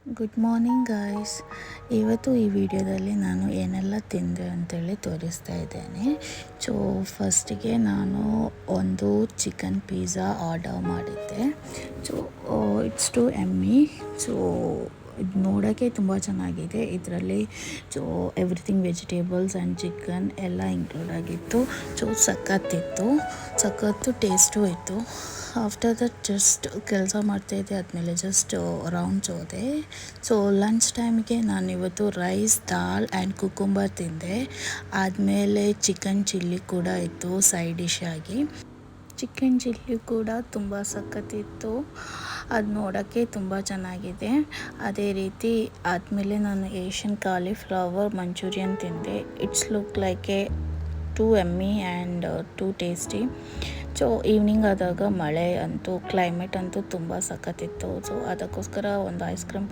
Good morning guys. ಇವತ್ತು ಈ ವಿಡಿಯೋದಲ್ಲಿ ನಾನು ಏನೆಲ್ಲ ತಿಂದೆ ಅಂತೇಳಿ ತೋರಿಸ್ತಾ ಇದ್ದೇನೆ. ಸೊ ಫಸ್ಟಿಗೆ ನಾನು ಒಂದು ಚಿಕನ್ ಪಿಜ್ಜಾ ಆರ್ಡರ್ ಮಾಡಿದ್ದೆ. ಸೊ ಇಟ್ಸ್ ಟು ಎಮ್ಮಿ. ಸೊ ಇದು ನೋಡೋಕ್ಕೆ ತುಂಬ ಚೆನ್ನಾಗಿದೆ. ಇದರಲ್ಲಿ so everything vegetables and chicken ಎಲ್ಲ ಇನ್ಕ್ಲೂಡ್ ಆಗಿತ್ತು. ಸೊ ಸಖತ್ತು ಟೇಸ್ಟು ಇತ್ತು. ಆಫ್ಟರ್ ದಟ್ ಜಸ್ಟ್ ಕೆಲಸ ಮಾಡ್ತಾಯಿದ್ದೆ, ಆದಮೇಲೆ ಜಸ್ಟ್ ರೌಂಡ್ಸ್ ಹೋದೆ. ಸೊ ಲಂಚ್ ಟೈಮಿಗೆ ನಾನಿವತ್ತು ರೈಸ್, ದಾಲ್ ಆ್ಯಂಡ್ ಕುಕುಂಬರ್ ತಿಂದೆ. ಆದಮೇಲೆ ಚಿಕನ್ ಚಿಲ್ಲಿ ಕೂಡ ಇತ್ತು ಸೈಡ್ ಡಿಶ್ ಆಗಿ. ಚಿಕನ್ ಚಿಲ್ಲಿ ಕೂಡ ತುಂಬ ಸಖತ್ತಿತ್ತು. ಅದು ನೋಡೋಕ್ಕೆ ತುಂಬ ಚೆನ್ನಾಗಿದೆ. ಅದೇ ರೀತಿ ಆದಮೇಲೆ ನಾನು ಏಷ್ಯನ್ ಕಾಲಿಫ್ಲವರ್ ಮಂಚೂರಿಯನ್ ತಿಂದೆ. It's look like a too yummy and too tasty. So evening ಆದಾಗ ಮಳೆ ಅಂತೂ ಕ್ಲೈಮೇಟ್ ಅಂತೂ ತುಂಬ ಸಖತ್ತಿತ್ತು. ಸೊ ಅದಕ್ಕೋಸ್ಕರ ಒಂದು ಐಸ್ ಕ್ರೀಮ್